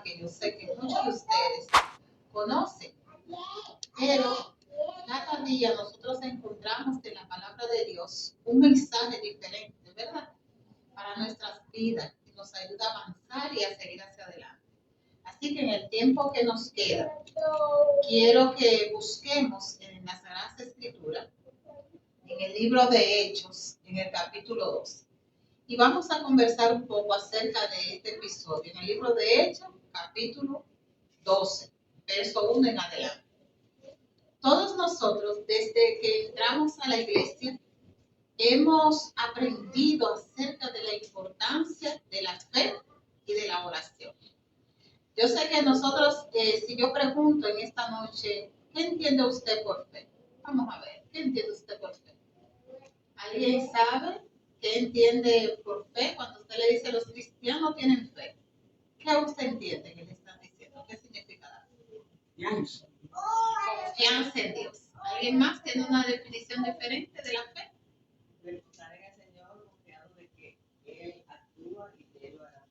que yo sé que muchos de ustedes conocen, pero cada día nosotros encontramos en la palabra de Dios un mensaje diferente, ¿verdad? Para nuestras vidas, que nos ayuda a avanzar y a seguir hacia adelante. Así que en el tiempo que nos queda, quiero que busquemos en las Sagradas Escrituras, en el libro de Hechos, en el capítulo 2. Y vamos a conversar un poco acerca de este episodio, en el libro de Hechos, capítulo 12, verso 1 en adelante. Todos nosotros, desde que entramos a la iglesia, hemos aprendido acerca de la importancia de la fe y de la oración. Yo sé que nosotros, si yo pregunto en esta noche, ¿qué entiende usted por fe? Vamos a ver, ¿qué entiende usted por fe? ¿Alguien sabe qué entiende por fe cuando usted le dice los cristianos tienen fe? ¿Qué usted entiende que le están diciendo? ¿Qué significa? Confianza en Dios. ¿Alguien más tiene una definición diferente de la fe? Reposar en el Señor, confiado de que Él actúa y que Él lo hará.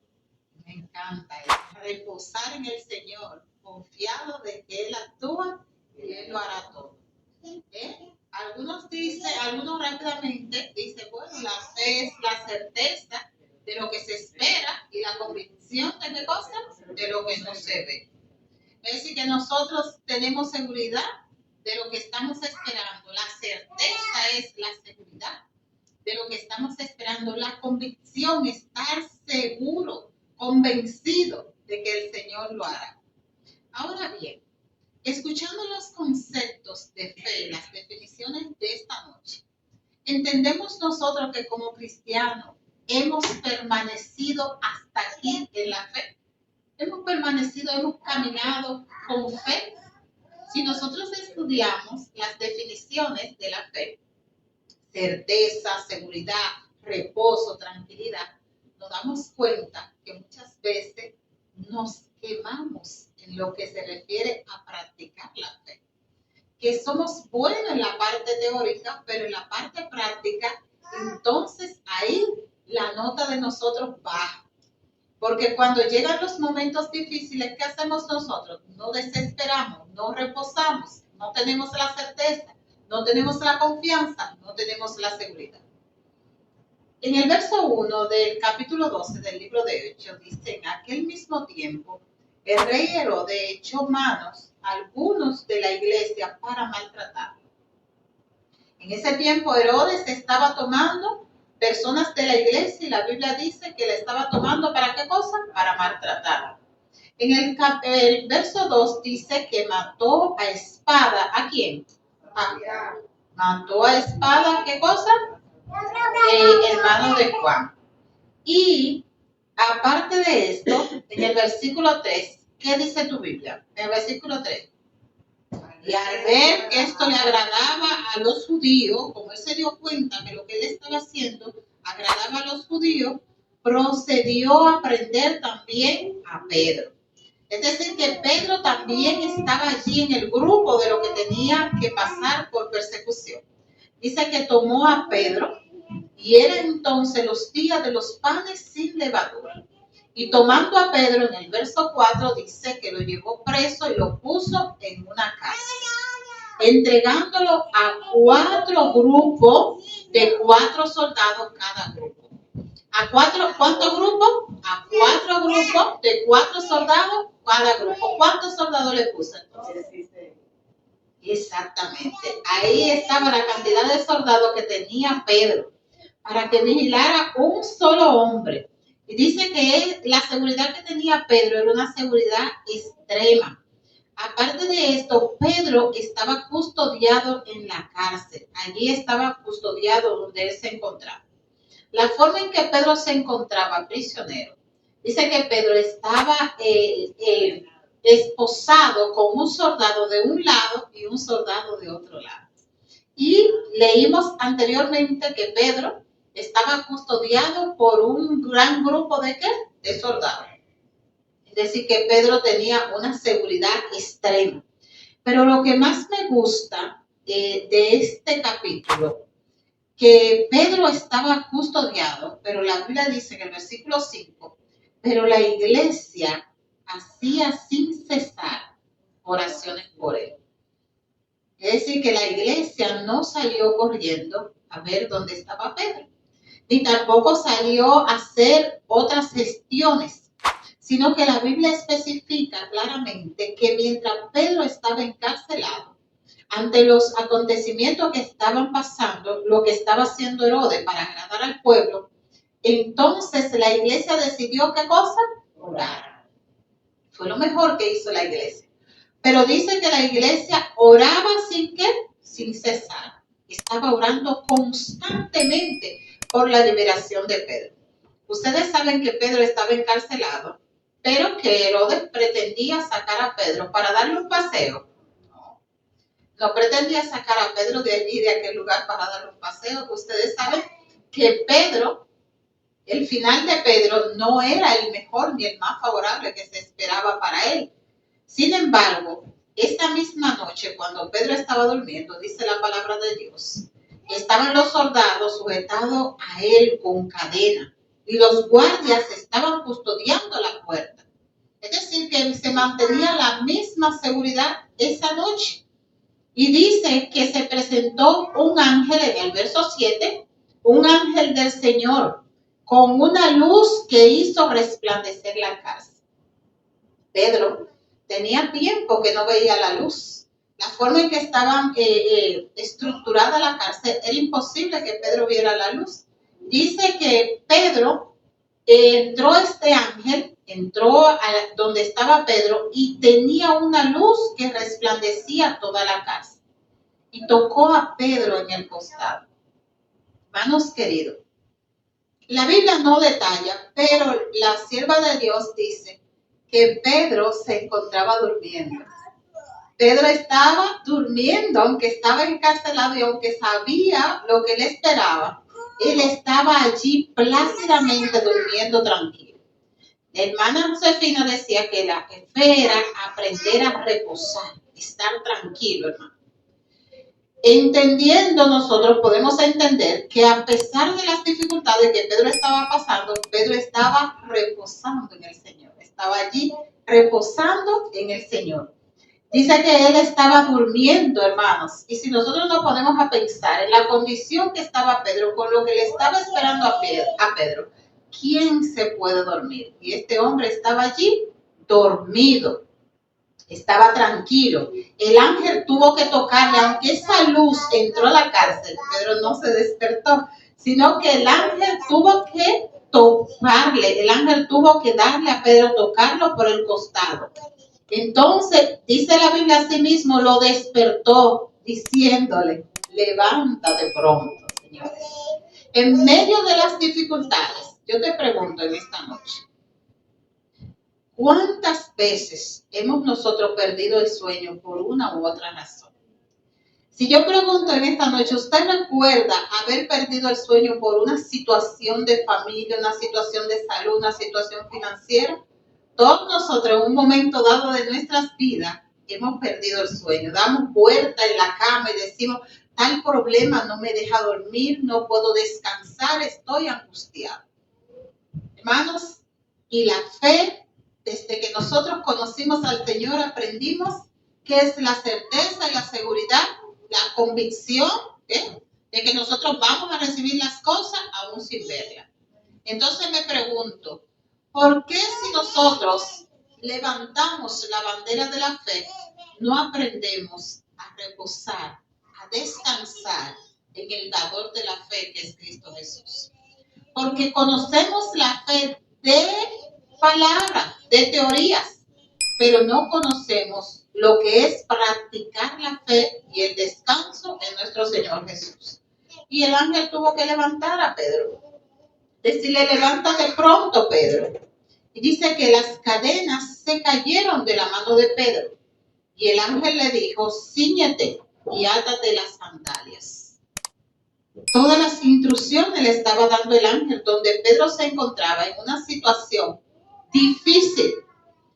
Me encanta eso. Reposar en el Señor, confiado de que Él actúa y Él lo hará todo. Algunos rápidamente dicen, bueno, la fe es la certeza de lo que se espera y la convicción de qué cosa, de lo que no se ve. Es decir, que nosotros tenemos seguridad de lo que estamos esperando. La certeza es la seguridad de lo que estamos esperando. La convicción, estar seguro, convencido de que el Señor lo hará. Ahora bien, escuchando los conceptos de fe, las definiciones de esta noche, entendemos nosotros que como cristianos hemos permanecido hasta aquí en la fe. Hemos permanecido, hemos caminado con fe. Si nosotros estudiamos las definiciones de la fe, certeza, seguridad, reposo, tranquilidad, nos damos cuenta que muchas veces nos quemamos en lo que se refiere a practicar la fe. Que somos buenos en la parte teórica, pero en la parte práctica, entonces ahí la nota de nosotros baja. Porque cuando llegan los momentos difíciles, ¿qué hacemos nosotros? No desesperamos, no reposamos, no tenemos la certeza, no tenemos la confianza, no tenemos la seguridad. En el verso 1 del capítulo 12 del libro de Hechos dice, en aquel mismo tiempo, el rey Herodes echó manos a algunos de la iglesia para maltratarlo. En ese tiempo Herodes estaba tomando personas de la iglesia y la Biblia dice que le estaba tomando ¿para qué cosa? Para maltratarlo. En el verso 2 dice que mató a espada, ¿a quién? Mató a espada, ¿qué cosa? Hermano de Juan. Y aparte de esto, en el versículo 3, ¿qué dice tu Biblia? En el versículo 3. Y al ver que esto le agradaba a los judíos, como él se dio cuenta que lo que él estaba haciendo agradaba a los judíos, procedió a prender también a Pedro. Es decir, que Pedro también estaba allí en el grupo de lo que tenía que pasar por persecución. Dice que tomó a Pedro y era entonces los días de los panes sin levadura. Y tomando a Pedro, en el verso 4 dice que lo llevó preso y lo puso en una cárcel, entregándolo a 4 grupos de 4 soldados cada grupo. ¿Cuántos grupos? A 4 grupos de 4 soldados cada grupo. ¿Cuántos soldados le puso entonces? Exactamente. Ahí estaba la cantidad de soldados que tenía Pedro para que vigilara un solo hombre. Y dice que la seguridad que tenía Pedro era una seguridad extrema. Aparte de esto, Pedro estaba custodiado en la cárcel. Allí estaba custodiado donde él se encontraba. La forma en que Pedro se encontraba prisionero, dice que Pedro estaba esposado con un soldado de un lado y un soldado de otro lado. Y leímos anteriormente que Pedro estaba custodiado por un gran grupo de ¿qué? De soldados. Es decir, que Pedro tenía una seguridad extrema. Pero lo que más me gusta de este capítulo, que Pedro estaba custodiado, pero la Biblia dice en el versículo 5, pero la iglesia hacía sin cesar oraciones por él. Es decir, que la iglesia no salió corriendo a ver dónde estaba Pedro, ni tampoco salió a hacer otras gestiones, sino que la Biblia especifica claramente que mientras Pedro estaba encarcelado, ante los acontecimientos que estaban pasando, lo que estaba haciendo Herodes para agradar al pueblo, entonces la iglesia decidió, ¿qué cosa? Orar. Fue lo mejor que hizo la iglesia. Pero dice que la iglesia oraba sin qué, sin cesar. Estaba orando constantemente por la liberación de Pedro. Ustedes saben que Pedro estaba encarcelado, pero que Herodes pretendía sacar a Pedro para darle un paseo. No pretendía sacar a Pedro de allí, de aquel lugar, para darle un paseo. Ustedes saben que Pedro, el final de Pedro no era el mejor ni el más favorable que se esperaba para él. Sin embargo, esa misma noche, cuando Pedro estaba durmiendo, dice la palabra de Dios, estaban los soldados sujetados a él con cadena y los guardias estaban custodiando la puerta. Es decir, que se mantenía la misma seguridad esa noche. Y dice que se presentó un ángel en el verso 7, un ángel del Señor, con una luz que hizo resplandecer la cárcel. Pedro tenía tiempo que no veía la luz. La forma en que estaba estructurada la cárcel, era imposible que Pedro viera la luz. Dice que Pedro entró este ángel, entró a donde estaba Pedro y tenía una luz que resplandecía toda la cárcel. Y tocó a Pedro en el costado. Hermanos queridos, la Biblia no detalla, pero la sierva de Dios dice que Pedro se encontraba durmiendo. Pedro estaba durmiendo, aunque estaba encarcelado y aunque sabía lo que le esperaba, él estaba allí plácidamente durmiendo tranquilo. La hermana Josefina decía que la fe era aprender a reposar, estar tranquilo, hermano. Entendiendo, nosotros podemos entender que a pesar de las dificultades que Pedro estaba pasando, Pedro estaba reposando en el Señor. Estaba allí reposando en el Señor. Dice que él estaba durmiendo, hermanos. Y si nosotros nos ponemos a pensar en la condición que estaba Pedro, con lo que le estaba esperando a Pedro, ¿quién se puede dormir? Y este hombre estaba allí dormido. Estaba tranquilo. El ángel tuvo que tocarle, aunque esa luz entró a la cárcel, Pedro no se despertó, sino que el ángel tuvo que tocarle, el ángel tuvo que darle a Pedro, tocarlo por el costado. Entonces, dice la Biblia así mismo, lo despertó diciéndole, levántate pronto, señores. En medio de las dificultades, yo te pregunto en esta noche, ¿cuántas veces hemos nosotros perdido el sueño por una u otra razón? Si yo pregunto en esta noche, ¿usted recuerda haber perdido el sueño por una situación de familia, una situación de salud, una situación financiera? Todos nosotros en un momento dado de nuestras vidas hemos perdido el sueño. Damos vuelta en la cama y decimos, tal problema no me deja dormir, no puedo descansar, estoy angustiado. Hermanos, y la fe, desde que nosotros conocimos al Señor, aprendimos que es la certeza y la seguridad, la convicción de que nosotros vamos a recibir las cosas aún sin verlas. Entonces me pregunto, ¿por qué si nosotros levantamos la bandera de la fe, no aprendemos a reposar, a descansar en el dador de la fe que es Cristo Jesús? Porque conocemos la fe de palabras, de teorías, pero no conocemos lo que es practicar la fe y el descanso en nuestro Señor Jesús. Y el ángel tuvo que levantar a Pedro, decirle, levántate pronto, Pedro. Y dice que las cadenas se cayeron de la mano de Pedro. Y el ángel le dijo, cíñete y átate las sandalias. Todas las instrucciones le estaba dando el ángel, donde Pedro se encontraba en una situación difícil.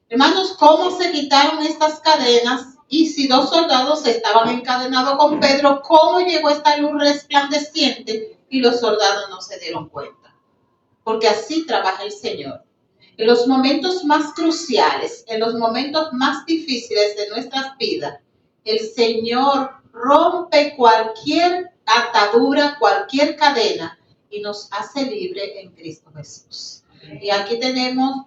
Hermanos, ¿cómo se quitaron estas cadenas? Y si 2 soldados estaban encadenados con Pedro, ¿cómo llegó esta luz resplandeciente? Y los soldados no se dieron cuenta. Porque así trabaja el Señor. En los momentos más cruciales, en los momentos más difíciles de nuestras vidas, el Señor rompe cualquier atadura, cualquier cadena y nos hace libre en Cristo Jesús. Y aquí tenemos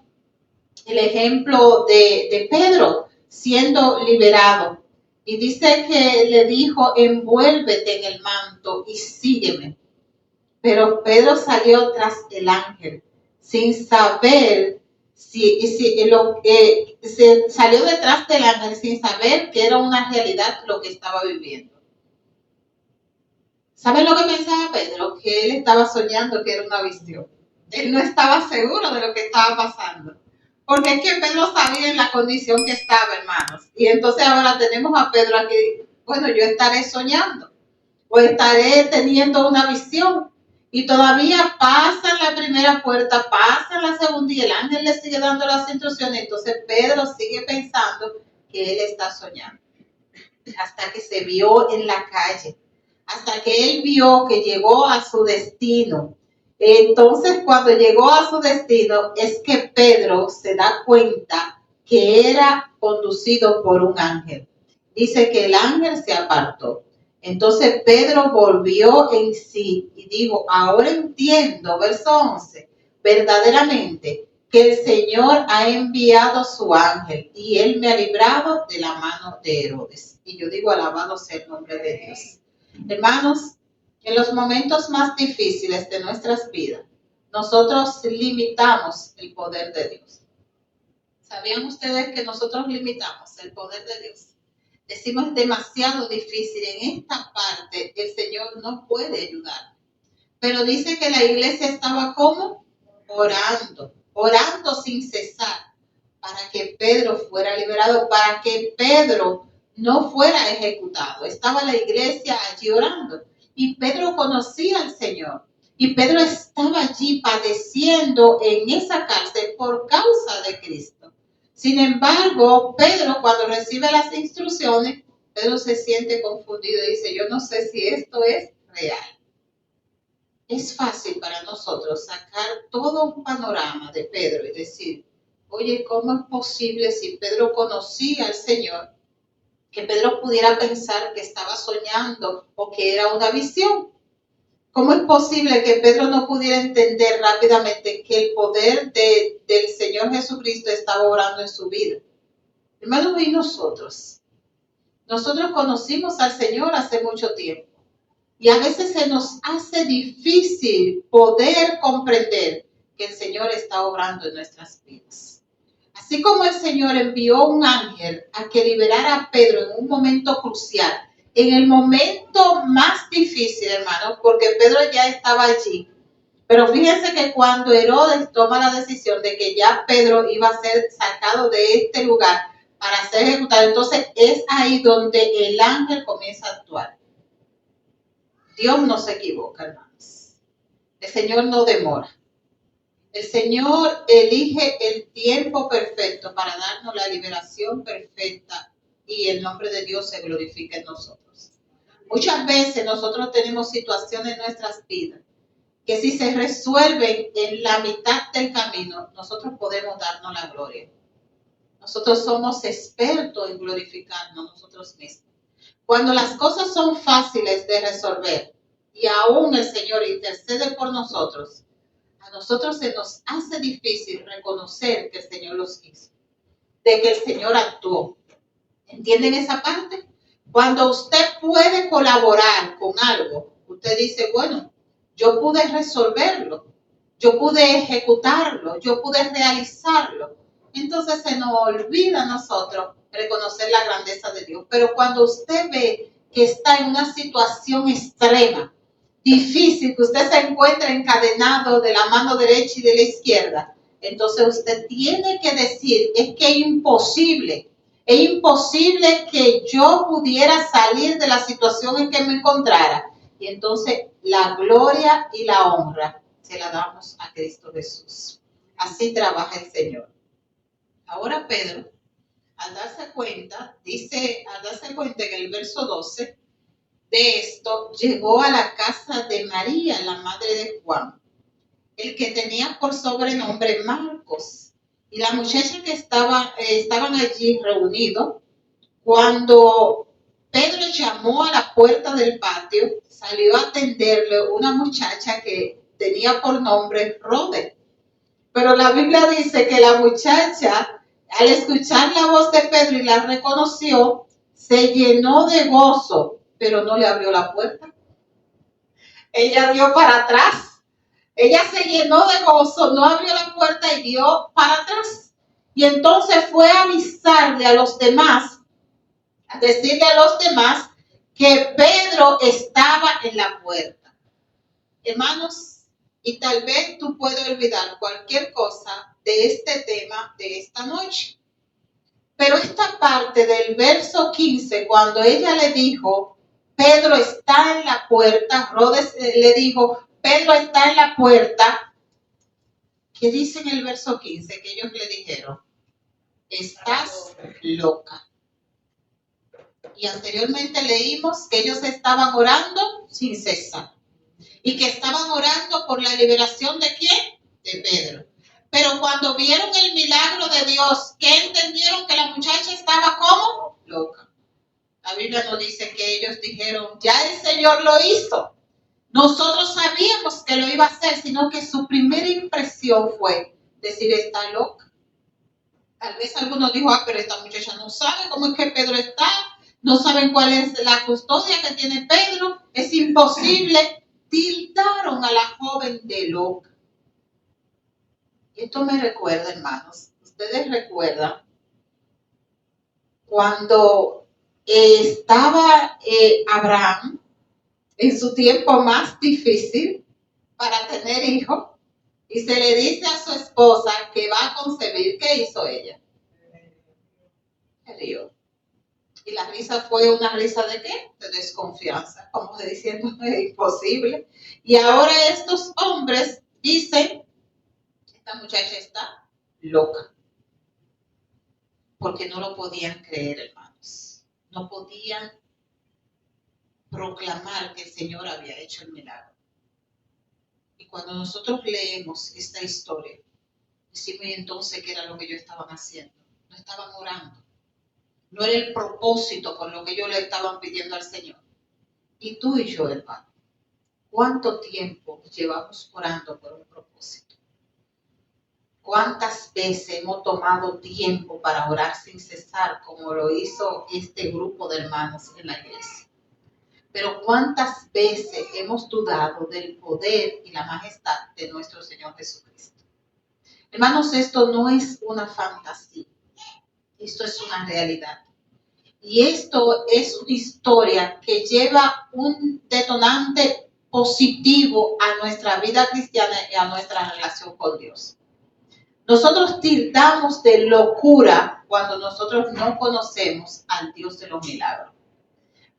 el ejemplo de Pedro siendo liberado. Y dice que le dijo, envuélvete en el manto y sígueme. Pero Pedro salió tras el ángel sin saber se salió detrás del ángel sin saber que era una realidad lo que estaba viviendo. ¿Saben lo que pensaba Pedro? Que él estaba soñando que era una visión. Él no estaba seguro de lo que estaba pasando. Porque es que Pedro sabía en la condición que estaba, hermanos. Y entonces ahora tenemos a Pedro aquí. Bueno, yo estaré soñando. O estaré teniendo una visión. Y todavía pasan la primera puerta, pasan la segunda y el ángel le sigue dando las instrucciones. Entonces Pedro sigue pensando que él está soñando. Hasta que se vio en la calle. Hasta que él vio que llegó a su destino. Entonces, cuando llegó a su destino, es que Pedro se da cuenta que era conducido por un ángel. Dice que el ángel se apartó. Entonces Pedro volvió en sí y dijo, ahora entiendo, verso 11, verdaderamente que el Señor ha enviado su ángel y él me ha librado de la mano de Herodes. Y yo digo, alabado sea el nombre de Dios. Hermanos, en los momentos más difíciles de nuestras vidas, nosotros limitamos el poder de Dios. ¿Sabían ustedes que nosotros limitamos el poder de Dios? Decimos, es demasiado difícil, en esta parte el Señor no puede ayudar. Pero dice que la iglesia estaba ¿cómo? Orando sin cesar, para que Pedro fuera liberado, para que Pedro no fuera ejecutado. Estaba la iglesia allí orando. Y Pedro conocía al Señor. Y Pedro estaba allí padeciendo en esa cárcel por causa de Cristo. Sin embargo, Pedro, cuando recibe las instrucciones, Pedro se siente confundido y dice, yo no sé si esto es real. Es fácil para nosotros sacar todo un panorama de Pedro y decir, oye, ¿cómo es posible si Pedro conocía al Señor, que Pedro pudiera pensar que estaba soñando o que era una visión? ¿Cómo es posible que Pedro no pudiera entender rápidamente que el poder del Señor Jesucristo estaba obrando en su vida? Hermanos, y nosotros conocimos al Señor hace mucho tiempo y a veces se nos hace difícil poder comprender que el Señor está obrando en nuestras vidas. Así como el Señor envió un ángel a que liberara a Pedro en un momento crucial, en el momento más difícil, hermanos, porque Pedro ya estaba allí. Pero fíjense que cuando Herodes toma la decisión de que ya Pedro iba a ser sacado de este lugar para ser ejecutado, entonces es ahí donde el ángel comienza a actuar. Dios no se equivoca, hermanos. El Señor no demora. El Señor elige el tiempo perfecto para darnos la liberación perfecta y el nombre de Dios se glorifica en nosotros. Muchas veces nosotros tenemos situaciones en nuestras vidas que si se resuelven en la mitad del camino, nosotros podemos darnos la gloria. Nosotros somos expertos en glorificarnos nosotros mismos. Cuando las cosas son fáciles de resolver y aún el Señor intercede por nosotros, a nosotros se nos hace difícil reconocer que el Señor los hizo, de que el Señor actuó. ¿Entienden esa parte? Cuando usted puede colaborar con algo, usted dice, bueno, yo pude resolverlo, yo pude ejecutarlo, yo pude realizarlo. Entonces se nos olvida a nosotros reconocer la grandeza de Dios. Pero cuando usted ve que está en una situación extrema, difícil, que usted se encuentra encadenado de la mano derecha y de la izquierda, entonces usted tiene que decir, es que es imposible que yo pudiera salir de la situación en que me encontrara. Y entonces la gloria y la honra se la damos a Cristo Jesús. Así trabaja el Señor. Ahora Pedro, al darse cuenta en el verso 12, de esto, llegó a la casa de María, la madre de Juan, el que tenía por sobrenombre Marcos, y la muchacha que estaban allí reunidos, cuando Pedro llamó a la puerta del patio, salió a atenderle una muchacha que tenía por nombre Rode. Pero la Biblia dice que la muchacha, al escuchar la voz de Pedro y la reconoció, se llenó de gozo, pero no le abrió la puerta. Ella dio para atrás. Ella se llenó de gozo, no abrió la puerta y dio para atrás. Y entonces fue a avisarle a los demás, a decirle a los demás que Pedro estaba en la puerta. Hermanos, y tal vez tú puedes olvidar cualquier cosa de este tema de esta noche. Pero esta parte del verso 15, cuando ella le dijo, Pedro está en la puerta, Rodes le dijo, Pedro está en la puerta, ¿qué dice en el verso 15? Que ellos le dijeron, estás loca. Y anteriormente leímos que ellos estaban orando sin cesar. Y que estaban orando por la liberación ¿de quién? De Pedro. Pero cuando vieron el milagro de Dios, ¿qué entendieron? Que la muchacha estaba como loca. La Biblia nos dice que ellos dijeron, ya el Señor lo hizo. Nosotros sabíamos que lo iba a hacer, sino que su primera impresión fue decir, está loca. Tal vez algunos dijo, pero esta muchacha no sabe cómo es que Pedro está, no saben cuál es la custodia que tiene Pedro, es imposible. Tildaron a la joven de loca. Esto me recuerda, hermanos, ustedes recuerdan cuando estaba Abraham en su tiempo más difícil para tener hijos y se le dice a su esposa que va a concebir. ¿Qué hizo ella? Se rió. Y la risa fue una risa ¿de qué? De desconfianza, como diciendo es imposible. Y ahora estos hombres dicen, esta muchacha está loca. Porque no lo podían creer, hermanos. No podían proclamar que el Señor había hecho el milagro. Y cuando nosotros leemos esta historia, decimos, ¿y entonces qué era lo que ellos estaban haciendo? No estaban orando. No era el propósito por lo que ellos le estaban pidiendo al Señor. Y tú y yo, hermano, ¿cuánto tiempo llevamos orando por un propósito? ¿Cuántas veces hemos tomado tiempo para orar sin cesar, como lo hizo este grupo de hermanos en la iglesia? Pero ¿cuántas veces hemos dudado del poder y la majestad de nuestro Señor Jesucristo? Hermanos, esto no es una fantasía. Esto es una realidad. Y esto es una historia que lleva un detonante positivo a nuestra vida cristiana y a nuestra relación con Dios. Nosotros tildamos de locura cuando nosotros no conocemos al Dios de los milagros.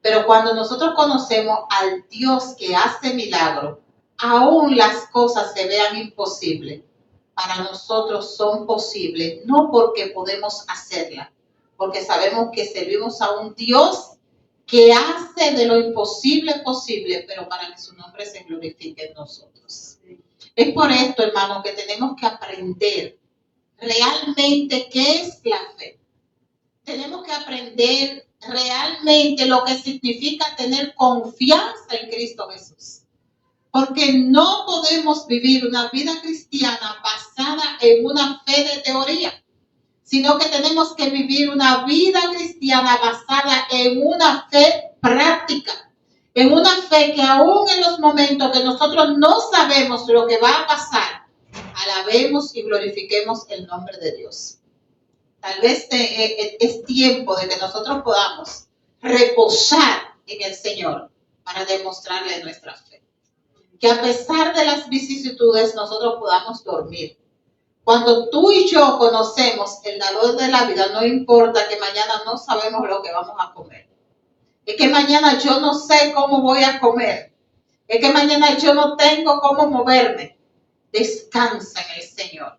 Pero cuando nosotros conocemos al Dios que hace milagros, aún las cosas se vean imposibles, para nosotros son posibles, no porque podemos hacerlas, porque sabemos que servimos a un Dios que hace de lo imposible posible, pero para que su nombre se glorifique en nosotros. Es por esto, hermano, que tenemos que aprender realmente qué es la fe. Tenemos que aprender realmente lo que significa tener confianza en Cristo Jesús. Porque no podemos vivir una vida cristiana basada en una fe de teoría, sino que tenemos que vivir una vida cristiana basada en una fe práctica, en una fe que aún en los momentos que nosotros no sabemos lo que va a pasar, alabemos y glorifiquemos el nombre de Dios. Tal vez es tiempo de que nosotros podamos reposar en el Señor para demostrarle nuestra fe. Que a pesar de las vicisitudes nosotros podamos dormir. Cuando tú y yo conocemos el dador de la vida, no importa que mañana no sabemos lo que vamos a comer. Es que mañana yo no sé cómo voy a comer. Es que mañana yo no tengo cómo moverme. Descansa en el Señor.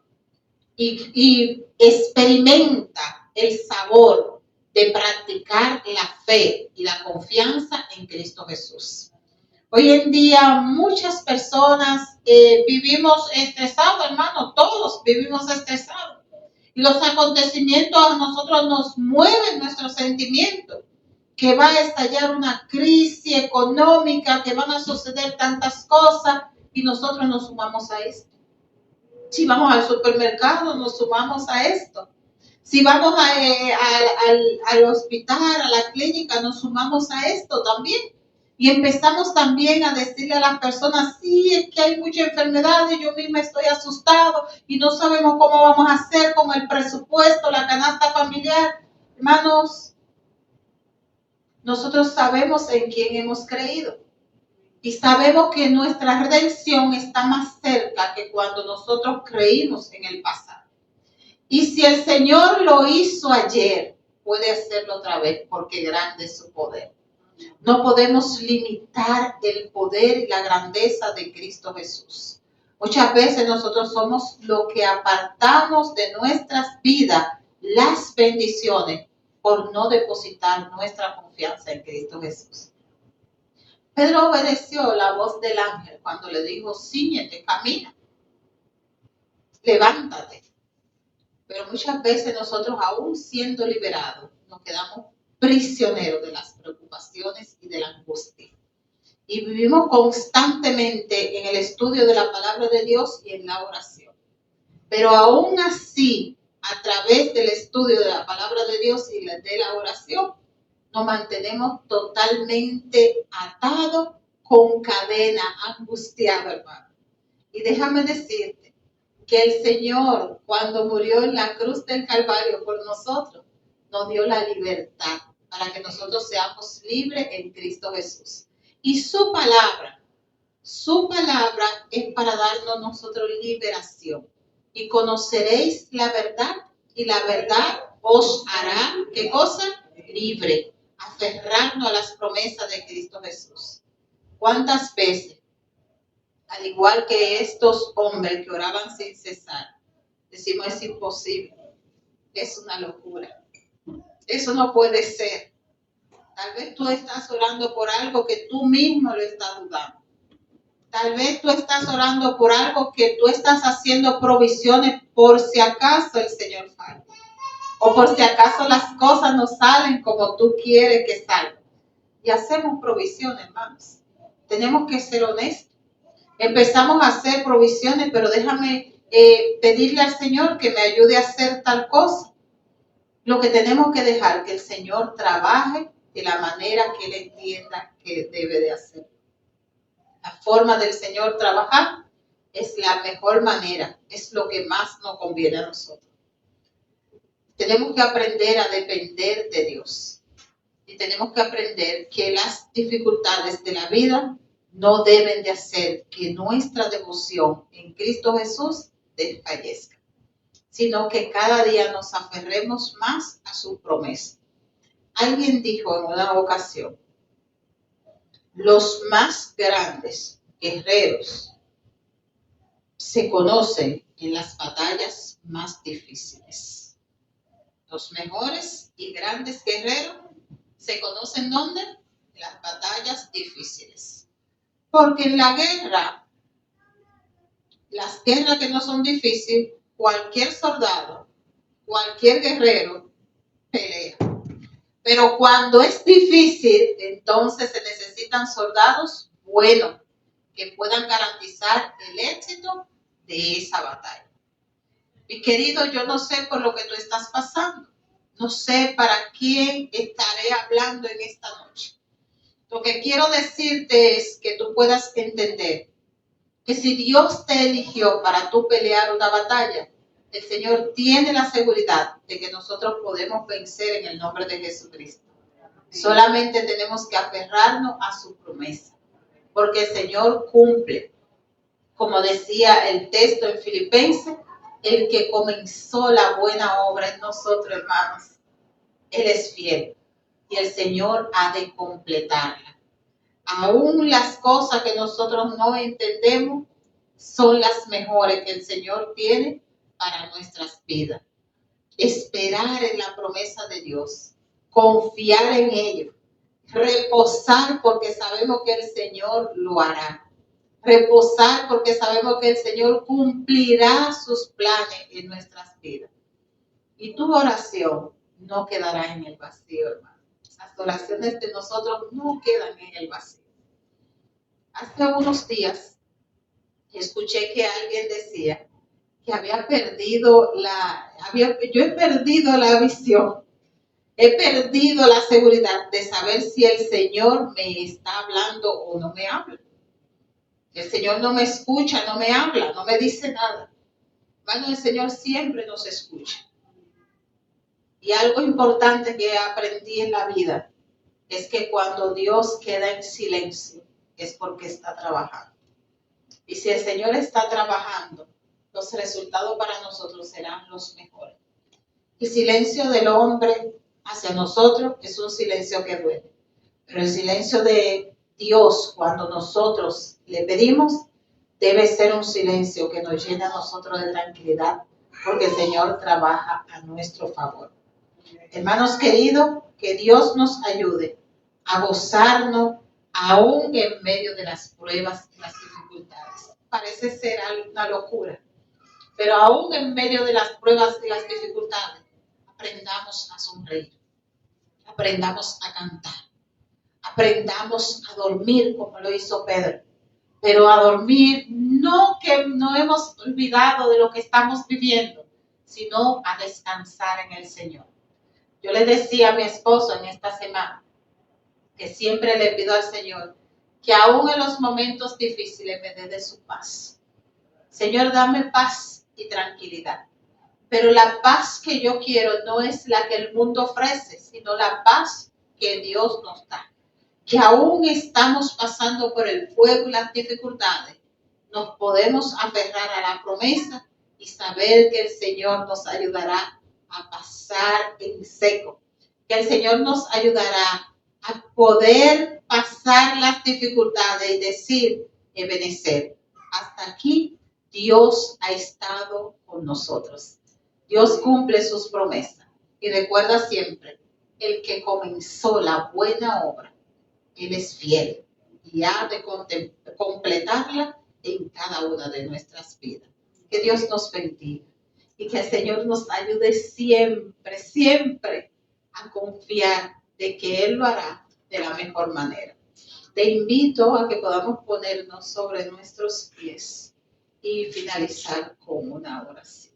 Y experimenta el sabor de practicar la fe y la confianza en Cristo Jesús. Hoy en día muchas personas vivimos estresados, hermano, todos vivimos estresados. Y los acontecimientos a nosotros nos mueven nuestros sentimientos, que va a estallar una crisis económica, que van a suceder tantas cosas, y nosotros nos sumamos a esto. Si vamos al supermercado, nos sumamos a esto. Si vamos al hospital, a la clínica, nos sumamos a esto también. Y empezamos también a decirle a las personas, sí, es que hay muchas enfermedades, yo misma estoy asustado y no sabemos cómo vamos a hacer con el presupuesto, la canasta familiar. Hermanos, nosotros sabemos en quién hemos creído. Y sabemos que nuestra redención está más cerca que cuando nosotros creímos en el pasado. Y si el Señor lo hizo ayer, puede hacerlo otra vez, porque grande es su poder. No podemos limitar el poder y la grandeza de Cristo Jesús. Muchas veces nosotros somos los que apartamos de nuestras vidas las bendiciones por no depositar nuestra confianza en Cristo Jesús. Pedro obedeció la voz del ángel cuando le dijo, cíñete, camina, levántate. Pero muchas veces nosotros, aún siendo liberados, nos quedamos prisioneros de las preocupaciones y de la angustia. Y vivimos constantemente en el estudio de la palabra de Dios y en la oración. Pero aún así, a través del estudio de la palabra de Dios y de la oración, nos mantenemos totalmente atados con cadena, angustiados, hermano. Y déjame decirte que el Señor, cuando murió en la cruz del Calvario por nosotros, nos dio la libertad para que nosotros seamos libres en Cristo Jesús. Y su palabra es para darnos nosotros liberación. Y conoceréis la verdad, y la verdad os hará, ¿qué cosa? Libre. Aferrarnos a las promesas de Cristo Jesús. ¿Cuántas veces, al igual que estos hombres que oraban sin cesar, decimos es imposible, es una locura, eso no puede ser? Tal vez tú estás orando por algo que tú mismo lo estás dudando. Tal vez tú estás orando por algo que tú estás haciendo provisiones por si acaso el Señor falla. O por si acaso las cosas no salen como tú quieres que salgan. Y hacemos provisiones, hermanos. Tenemos que ser honestos. Empezamos a hacer provisiones, pero déjame pedirle al Señor que me ayude a hacer tal cosa. Lo que tenemos que dejar que el Señor trabaje de la manera que Él entienda que debe de hacer. La forma del Señor trabajar es la mejor manera, es lo que más nos conviene a nosotros. Tenemos que aprender a depender de Dios. Y tenemos que aprender que las dificultades de la vida no deben de hacer que nuestra devoción en Cristo Jesús desfallezca, sino que cada día nos aferremos más a su promesa. Alguien dijo en una ocasión, los más grandes guerreros se conocen en las batallas más difíciles. Los mejores y grandes guerreros se conocen ¿dónde? En las batallas difíciles. Porque en la guerra, las guerras que no son difíciles, cualquier soldado, cualquier guerrero pelea. Pero cuando es difícil, entonces se necesitan soldados buenos que puedan garantizar el éxito de esa batalla. Mi querido, yo no sé por lo que tú estás pasando. No sé para quién estaré hablando en esta noche. Lo que quiero decirte es que tú puedas entender que si Dios te eligió para tú pelear una batalla, el Señor tiene la seguridad de que nosotros podemos vencer en el nombre de Jesucristo. Solamente tenemos que aferrarnos a su promesa, porque el Señor cumple. Como decía el texto en Filipenses, el que comenzó la buena obra en nosotros, hermanos, Él es fiel y el Señor ha de completarla. Aún las cosas que nosotros no entendemos son las mejores que el Señor tiene para nuestras vidas. Esperar en la promesa de Dios, confiar en ello, reposar porque sabemos que el Señor lo hará. Reposar porque sabemos que el Señor cumplirá sus planes en nuestras vidas. Y tu oración no quedará en el vacío, hermano. Las oraciones de nosotros no quedan en el vacío. Hace unos días escuché que alguien decía que yo he perdido la visión, he perdido la seguridad de saber si el Señor me está hablando o no me habla. El Señor no me escucha, no me habla, no me dice nada. Bueno, el Señor siempre nos escucha. Y algo importante que aprendí en la vida es que cuando Dios queda en silencio es porque está trabajando. Y si el Señor está trabajando, los resultados para nosotros serán los mejores. El silencio del hombre hacia nosotros es un silencio que duele. Pero el silencio de Dios cuando nosotros le pedimos debe ser un silencio que nos llene a nosotros de tranquilidad, porque el Señor trabaja a nuestro favor. Hermanos queridos, que Dios nos ayude a gozarnos aún en medio de las pruebas y las dificultades. Parece ser una locura, pero aún en medio de las pruebas y las dificultades, aprendamos a sonreír, aprendamos a cantar, aprendamos a dormir como lo hizo Pedro. Pero a dormir, no que no hemos olvidado de lo que estamos viviendo, sino a descansar en el Señor. Yo le decía a mi esposo en esta semana que siempre le pido al Señor que aún en los momentos difíciles me dé de su paz. Señor, dame paz y tranquilidad. Pero la paz que yo quiero no es la que el mundo ofrece, sino la paz que Dios nos da. Que aún estamos pasando por el fuego y las dificultades, nos podemos aferrar a la promesa y saber que el Señor nos ayudará a pasar en seco, que el Señor nos ayudará a poder pasar las dificultades y decir, Ebenezer, hasta aquí Dios ha estado con nosotros. Dios cumple sus promesas y recuerda siempre, el que comenzó la buena obra, Él es fiel y ha de completarla en cada una de nuestras vidas. Que Dios nos bendiga y que el Señor nos ayude siempre, siempre a confiar de que Él lo hará de la mejor manera. Te invito a que podamos ponernos sobre nuestros pies y finalizar con una oración.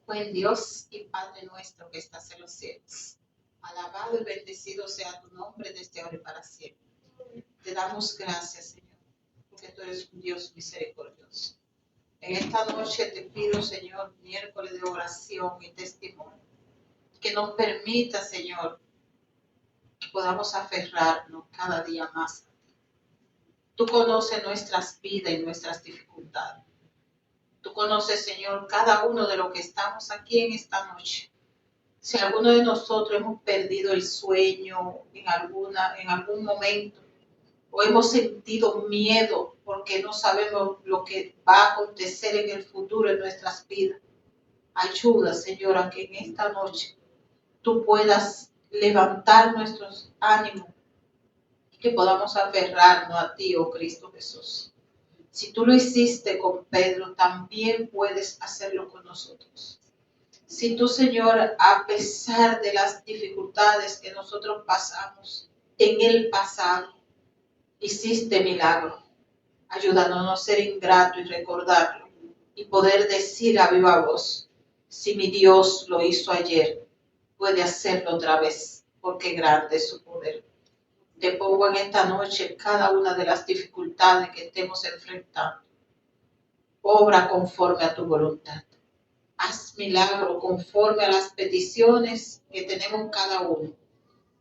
Buen Dios y Padre nuestro que estás en los cielos, alabado y bendecido sea tu nombre desde ahora y para siempre. Te damos gracias, Señor, porque tú eres un Dios misericordioso. En esta noche te pido, Señor, miércoles de oración y testimonio, que nos permita, Señor, que podamos aferrarnos cada día más. Tú conoces nuestras vidas y nuestras dificultades. Tú conoces, Señor, cada uno de los que estamos aquí en esta noche. Si alguno de nosotros hemos perdido el sueño en algún momento, o hemos sentido miedo porque no sabemos lo que va a acontecer en el futuro en nuestras vidas, ayuda, Señor, a que en esta noche tú puedas levantar nuestros ánimos y que podamos aferrarnos a ti, oh Cristo Jesús. Si tú lo hiciste con Pedro, también puedes hacerlo con nosotros. Si tú, Señor, a pesar de las dificultades que nosotros pasamos en el pasado, hiciste milagro, ayúdanos a no ser ingrato y recordarlo y poder decir a viva voz, si mi Dios lo hizo ayer, puede hacerlo otra vez, porque grande es su poder. Te pongo en esta noche cada una de las dificultades que estemos enfrentando. Obra conforme a tu voluntad. Haz milagro conforme a las peticiones que tenemos cada uno.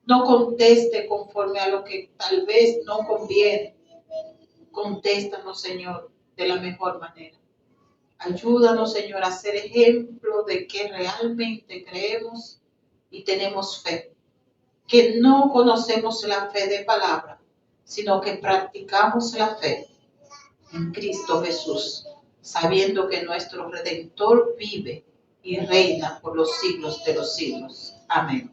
No conteste conforme a lo que tal vez no conviene. Contéstanos, Señor, de la mejor manera. Ayúdanos, Señor, a ser ejemplo de que realmente creemos y tenemos fe. Que no conocemos la fe de palabra, sino que practicamos la fe en Cristo Jesús, sabiendo que nuestro Redentor vive y reina por los siglos de los siglos. Amén.